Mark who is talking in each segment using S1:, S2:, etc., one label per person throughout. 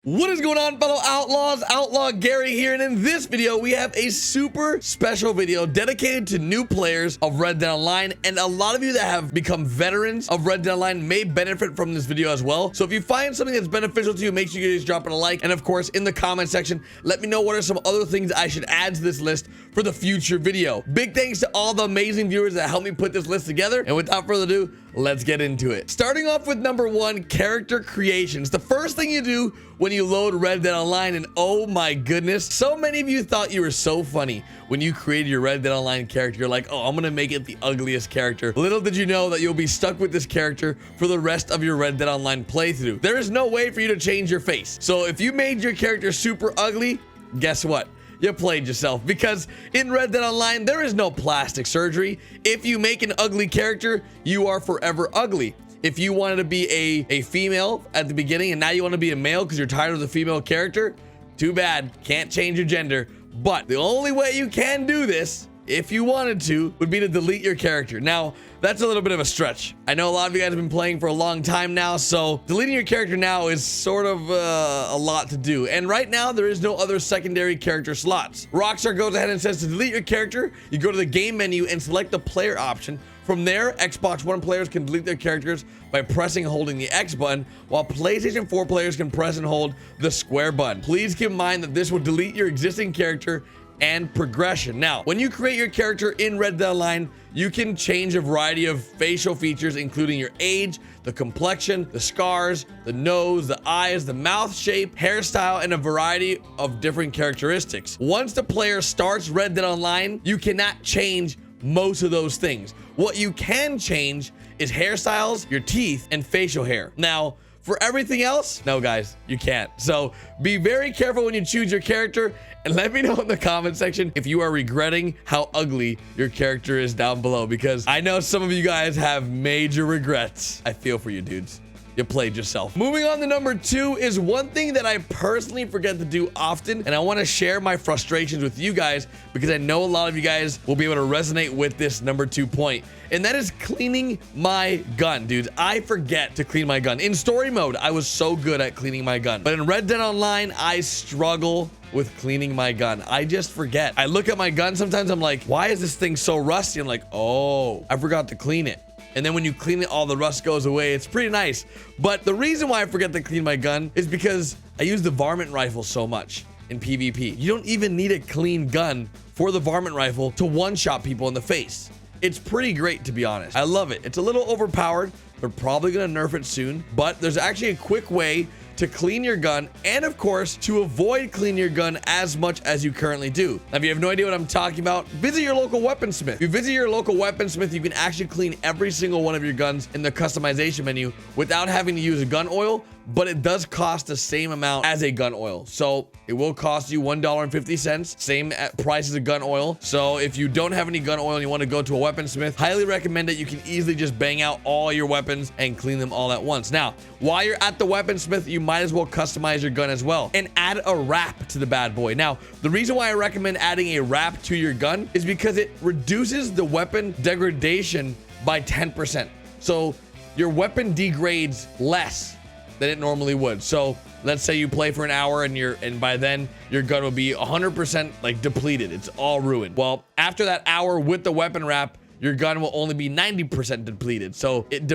S1: What is going on, fellow outlaws? Outlaw Gary here, and in this video we have a super special video dedicated to new players of Red Dead Online, and a lot of you that have become veterans of Red Dead Online may benefit from this video as well. So if you find something that's beneficial to you, make sure you guys drop it a like, and of course in the comment section let me know what are some other things I should add to this list for the future video. Big thanks to all the amazing viewers that helped me put this list together, and without further ado, let's get into it. Starting off with number 1, character creations. The first thing you do when you load Red Dead Online, and oh my goodness, so many of you thought you were so funny when you created your Red Dead Online character. You're like, oh, I'm gonna make it the ugliest character. Little did you know that you'll be stuck with this character for the rest of your Red Dead Online playthrough. There is no way for you to change your face. So if you made your character super ugly, guess what? You played yourself, because in Red Dead Online, there is no plastic surgery. If you make an ugly character, you are forever ugly. If you wanted to be a female at the beginning and now you want to be a male because you're tired of the female character, too bad, can't change your gender. But the only way you can do this, if you wanted to, would be to delete your character. Now, that's a little bit of a stretch. I know a lot of you guys have been playing for a long time now, so deleting your character now is sort of a lot to do. And right now, there is no other secondary character slots. Rockstar goes ahead and says to delete your character, you go to the game menu and select the player option. From there, Xbox One players can delete their characters by pressing and holding the X button, while PlayStation 4 players can press and hold the square button. Please keep in mind that this will delete your existing character and progression. Now, when you create your character in Red Dead Online, you can change a variety of facial features, including your age, the complexion, the scars, the nose, the eyes, the mouth shape, hairstyle, and a variety of different characteristics. Once the player starts Red Dead Online, you cannot change most of those things. What you can change is hairstyles, your teeth, and facial hair. Now, for everything else, no guys, you can't. So be very careful when you choose your character, and let me know in the comment section if you are regretting how ugly your character is down below, because I know some of you guys have major regrets. I feel for you dudes. You played yourself. Moving on to number 2 is one thing that I personally forget to do often, and I want to share my frustrations with you guys because I know a lot of you guys will be able to resonate with this number 2 point, and that is cleaning my gun. Dudes, I forget to clean my gun. In story mode, I was so good at cleaning my gun, but in Red Dead Online, I struggle with cleaning my gun. I just forget. I look at my gun sometimes, I'm like, why is this thing so rusty? I'm like, oh, I forgot to clean it. And then when you clean it, all the rust goes away. It's pretty nice. But the reason why I forget to clean my gun is because I use the varmint rifle so much in PvP. You don't even need a clean gun for the varmint rifle to one-shot people in the face. It's pretty great, to be honest. I love it. It's a little overpowered. They're probably gonna nerf it soon, but there's actually a quick way to clean your gun, and of course to avoid cleaning your gun as much as you currently do. Now, if you have no idea what I'm talking about, visit your local weaponsmith. If you visit your local weaponsmith, you can actually clean every single one of your guns in the customization menu without having to use a gun oil, but it does cost the same amount as a gun oil. So it will cost you $1.50, same price as a gun oil. So if you don't have any gun oil and you want to go to a weaponsmith, highly recommend it. You can easily just bang out all your weapons and clean them all at once. Now, while you're at the weaponsmith, you might as well customize your gun as well and add a wrap to the bad boy. Now, the reason why I recommend adding a wrap to your gun is because it reduces the weapon degradation by 10%. So your weapon degrades less than it normally would. So let's say you play for an hour and by then your gun will be 100% like depleted. It's all ruined. Well, after that hour with the weapon wrap, your gun will only be 90% depleted. So it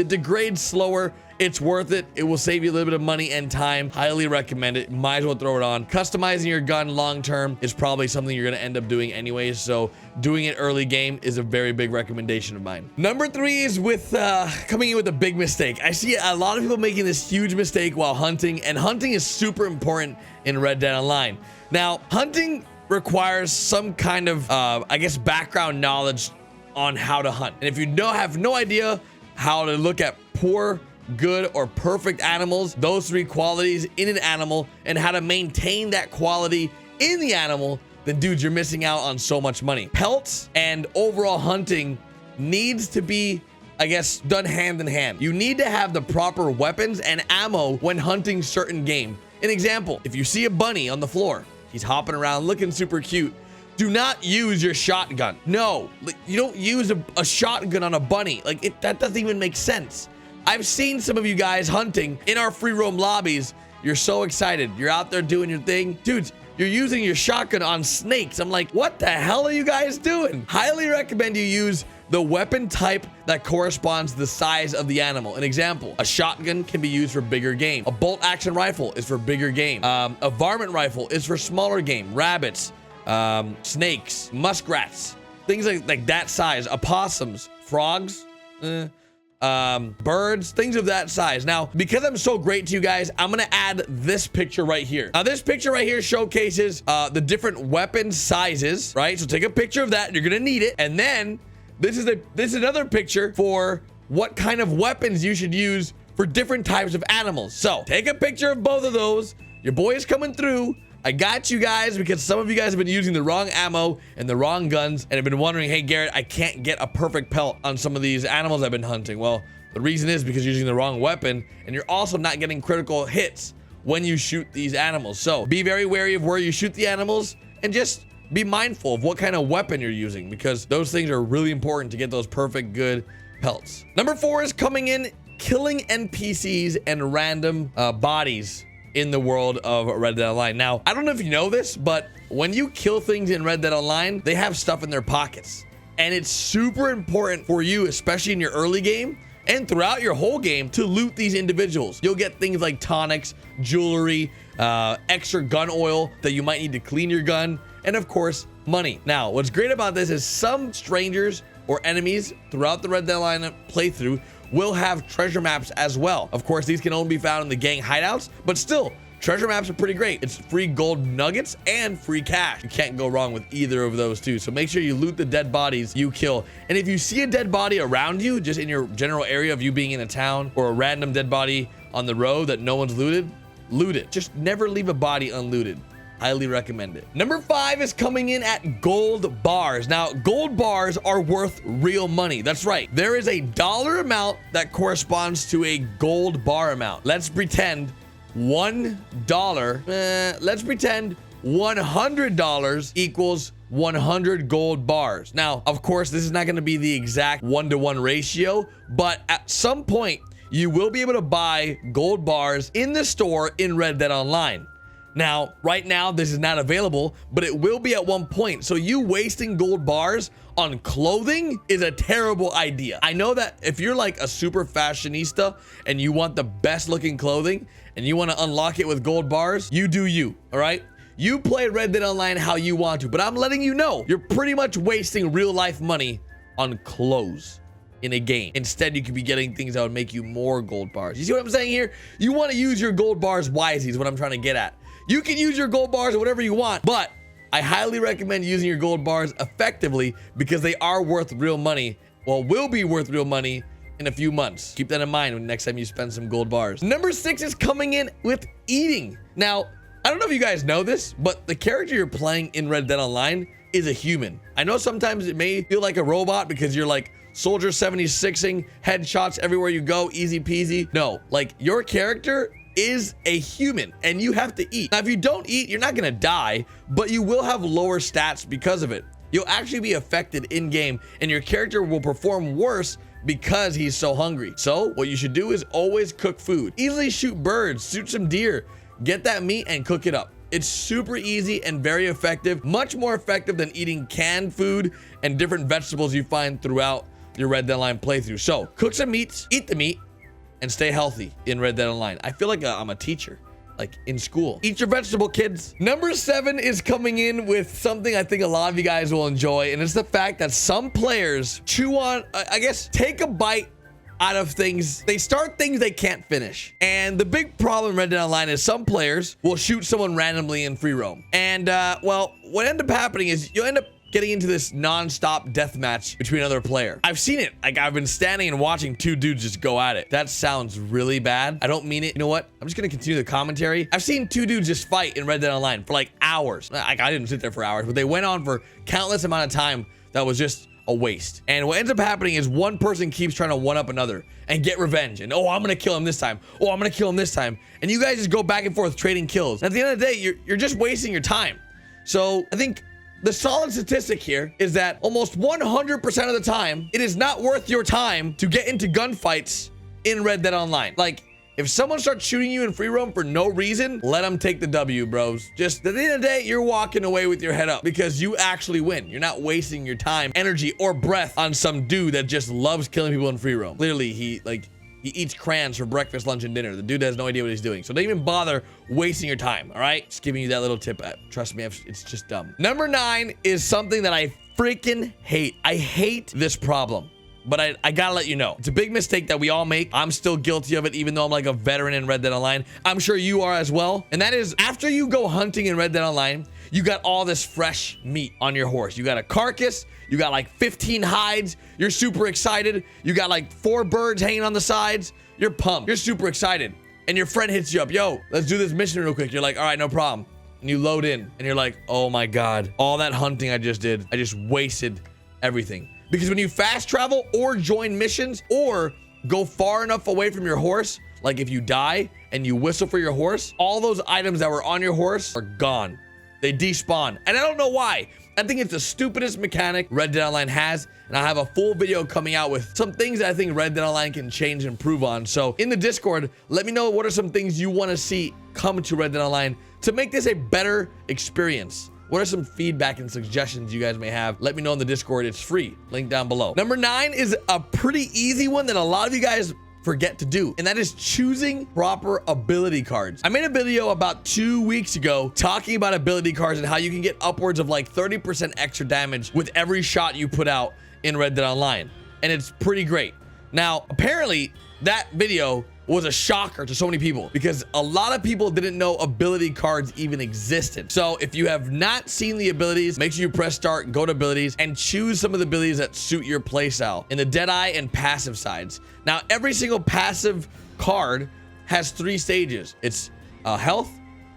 S1: degrades slower. It's worth it. It will save you a little bit of money and time. Highly recommend it. Might as well throw it on. Customizing your gun long term is probably something you're gonna end up doing anyways. So doing it early game is a very big recommendation of mine. Number 3 is with coming in with a big mistake. I see a lot of people making this huge mistake while hunting, and hunting is super important in Red Dead Online. Now, hunting requires some kind of, I guess, background knowledge on how to hunt. And if you have no idea how to look at poor, good, or perfect animals, those 3 qualities in an animal, and how to maintain that quality in the animal, then dudes, you're missing out on so much money. Pelts and overall hunting needs to be, I guess, done hand in hand. You need to have the proper weapons and ammo when hunting certain game. An example, if you see a bunny on the floor, he's hopping around looking super cute, do not use your shotgun. No, you don't use a shotgun on a bunny. Like, that doesn't even make sense. I've seen some of you guys hunting in our free roam lobbies, You're so excited. You're out there doing your thing. Dudes, you're using your shotgun on snakes. I'm like, what the hell are you guys doing? Highly recommend you use the weapon type that corresponds to the size of the animal. An example, a shotgun can be used for bigger game. A bolt action rifle is for bigger game. A varmint rifle is for smaller game. Rabbits, snakes, muskrats, things like that size. Opossums, frogs, birds, things of that size. Now, because I'm so great to you guys, I'm gonna add this picture right here. Now, this picture right here showcases the different weapon sizes, right? So take a picture of that. You're gonna need it. And then this is another picture for what kind of weapons you should use for different types of animals. So take a picture of both of those. Your boy is coming through. I got you guys because some of you guys have been using the wrong ammo and the wrong guns and have been wondering, hey, Garrett, I can't get a perfect pelt on some of these animals I've been hunting. Well, the reason is because you're using the wrong weapon and you're also not getting critical hits when you shoot these animals. So be very wary of where you shoot the animals and just be mindful of what kind of weapon you're using because those things are really important to get those perfect good pelts. Number 4 is coming in, killing NPCs and random bodies in the world of Red Dead Online. Now, I don't know if you know this, but when you kill things in Red Dead Online, they have stuff in their pockets. And it's super important for you, especially in your early game and throughout your whole game, to loot these individuals. You'll get things like tonics, jewelry, extra gun oil that you might need to clean your gun, and of course, money. Now, what's great about this is some strangers or enemies throughout the Red Dead Online playthrough will have treasure maps as well. Of course, these can only be found in the gang hideouts, but still, treasure maps are pretty great. It's free gold nuggets and free cash. You can't go wrong with either of those two. So make sure you loot the dead bodies you kill. And if you see a dead body around you, just in your general area of you being in a town, or a random dead body on the road that no one's looted, loot it. Just never leave a body unlooted. Highly recommend it. Number 5 is coming in at gold bars. Now, gold bars are worth real money. That's right. There is a dollar amount that corresponds to a gold bar amount. Let's pretend $1. Let's pretend $100 equals 100 gold bars. Now, of course, this is not going to be the exact 1-to-1 ratio, but at some point, you will be able to buy gold bars in the store in Red Dead Online. Now, right now, this is not available, but it will be at one point. So you wasting gold bars on clothing is a terrible idea. I know that if you're like a super fashionista and you want the best looking clothing and you want to unlock it with gold bars, you do you, all right? You play Red Dead Online how you want to, but I'm letting you know, you're pretty much wasting real life money on clothes in a game. Instead, you could be getting things that would make you more gold bars. You see what I'm saying here? You want to use your gold bars wisely is what I'm trying to get at. You can use your gold bars or whatever you want, but I highly recommend using your gold bars effectively because they are worth real money. Well, will be worth real money in a few months. Keep that in mind when next time you spend some gold bars. Number 6 is coming in with eating. Now, I don't know if you guys know this, but the character you're playing in Red Dead Online is a human. I know sometimes it may feel like a robot because you're like Soldier 76ing, headshots everywhere you go, easy peasy. No, like your character is a human and you have to eat. Now, if you don't eat, you're not gonna die, but you will have lower stats because of it. You'll actually be affected in game and your character will perform worse because he's so hungry. So what you should do is always cook food. Easily shoot birds, shoot some deer, get that meat and cook it up. It's super easy and very effective, much more effective than eating canned food and different vegetables you find throughout your Red Dead Online playthrough. So cook some meats, eat the meat, and stay healthy in Red Dead Online. I feel like I'm a teacher, like in school. Eat your vegetable, kids. Number 7 is coming in with something I think a lot of you guys will enjoy, and it's the fact that some players chew on, I guess, take a bite out of things. They start things they can't finish. And the big problem in Red Dead Online is some players will shoot someone randomly in free roam. And well, what ends up happening is you'll end up getting into this non-stop death match between another player. I've seen it. Like, I've been standing and watching 2 dudes just go at it. That sounds really bad. I don't mean it. You know what? I'm just gonna continue the commentary. I've seen 2 dudes just fight in Red Dead Online for like hours. Like, I didn't sit there for hours, but they went on for countless amount of time that was just a waste. And what ends up happening is one person keeps trying to one up another and get revenge. And, oh, I'm gonna kill him this time. Oh, I'm gonna kill him this time. And you guys just go back and forth trading kills. And at the end of the day, you're just wasting your time. So I think the solid statistic here is that almost 100% of the time, it is not worth your time to get into gunfights in Red Dead Online. Like, If someone starts shooting you in free roam for no reason, let them take the W, bros. Just at the end of the day, you're walking away with your head up because you actually win. You're not wasting your time, energy, or breath on some dude that just loves killing people in free roam. Clearly, he eats crayons for breakfast, lunch, and dinner. The dude has no idea what he's doing. So don't even bother wasting your time, all right? Just giving you that little tip. Trust me, it's just dumb. Number 9 is something that I freaking hate. I hate this problem. But I gotta let you know, it's a big mistake that we all make. I'm still guilty of it, even though I'm like a veteran in Red Dead Online. I'm sure you are as well. And that is, after you go hunting in Red Dead Online, you got all this fresh meat on your horse. You got a carcass, you got like 15 hides. You're super excited. You got like 4 birds hanging on the sides. You're pumped. You're super excited. And your friend hits you up. Yo, let's do this mission real quick. You're like, all right, no problem. And you load in and you're like, oh my God, all that hunting I just did, I just wasted everything. Because when you fast travel or join missions or go far enough away from your horse, like if you die and you whistle for your horse, all those items that were on your horse are gone. They despawn. And I don't know why. I think it's the stupidest mechanic Red Dead Online has. And I have a full video coming out with some things that I think Red Dead Online can change and improve on. So in the Discord, let me know what are some things you want to see come to Red Dead Online to make this a better experience. What are some feedback and suggestions you guys may have? Let me know in the Discord. It's free. Link down below. Number 9 is a pretty easy one that a lot of you guys forget to do, and that is choosing proper ability cards. I made a video about 2 weeks ago talking about ability cards and how you can get upwards of like 30% extra damage with every shot you put out in Red Dead Online, and it's pretty great. Now, apparently that video was a shocker to so many people because a lot of people didn't know ability cards even existed. So if you have not seen the abilities, make sure you press start, go to abilities, and choose some of the abilities that suit your playstyle in the Deadeye and passive sides. Now, every single passive card has 3 stages. It's health,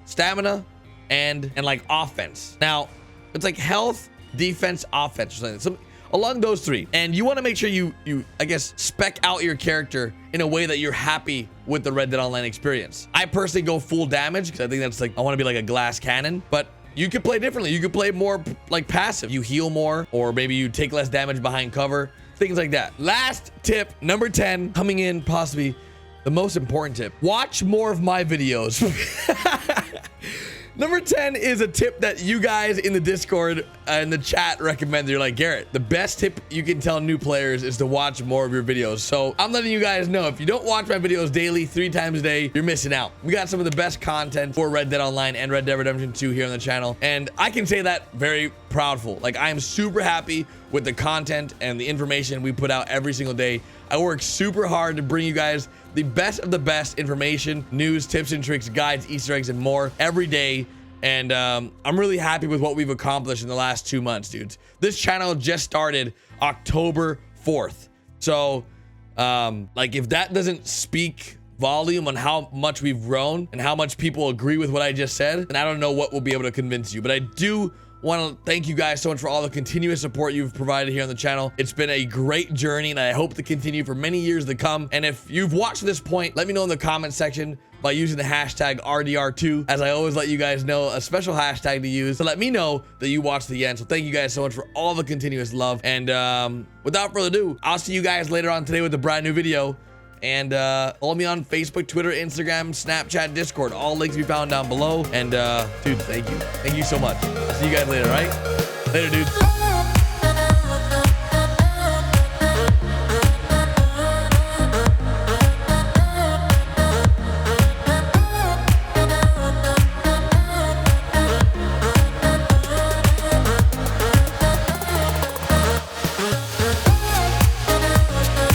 S1: stamina, and like offense. Now, it's like health, defense, offense, or something. Along those 3, and you want to make sure you I guess spec out your character in a way that you're happy with the Red Dead Online experience. I personally go full damage because I think that's like, I want to be like a glass cannon, but you could play differently. You could play more like passive. You heal more, or maybe you take less damage behind cover, things like that. Last tip, number 10, coming in possibly the most important tip. Watch more of my videos. Number 10 is a tip that you guys in the Discord in the chat recommend. You're like, Garrett, the best tip you can tell new players is to watch more of your videos. So I'm letting you guys know, if you don't watch my videos daily, 3 times a day, you're missing out. We got some of the best content for Red Dead Online and Red Dead Redemption 2 here on the channel. And I can say that very proudful. Like, I am super happy with the content and the information we put out every single day. I work super hard to bring you guys the best of the best information, news, tips and tricks, guides, Easter eggs, and more every day. And I'm really happy with what we've accomplished in the last 2 months, dudes. This channel just started October 4th. So, like, if that doesn't speak volume on how much we've grown and how much people agree with what I just said, then I don't know what will be able to convince you. But I do want to thank you guys so much for all the continuous support you've provided here on the channel. It's been a great journey, and I hope to continue for many years to come. And if you've watched to this point, let me know in the comment section by using the hashtag RDR2, as I always let you guys know, a special hashtag to use to let me know that you watched the end. So thank you guys so much for all the continuous love. And without further ado, I'll see you guys later on today with a brand new video. And follow me on Facebook, Twitter, Instagram, Snapchat, Discord. All links be found down below. And dude, thank you so much. I'll see you guys later, all right? Later, dude.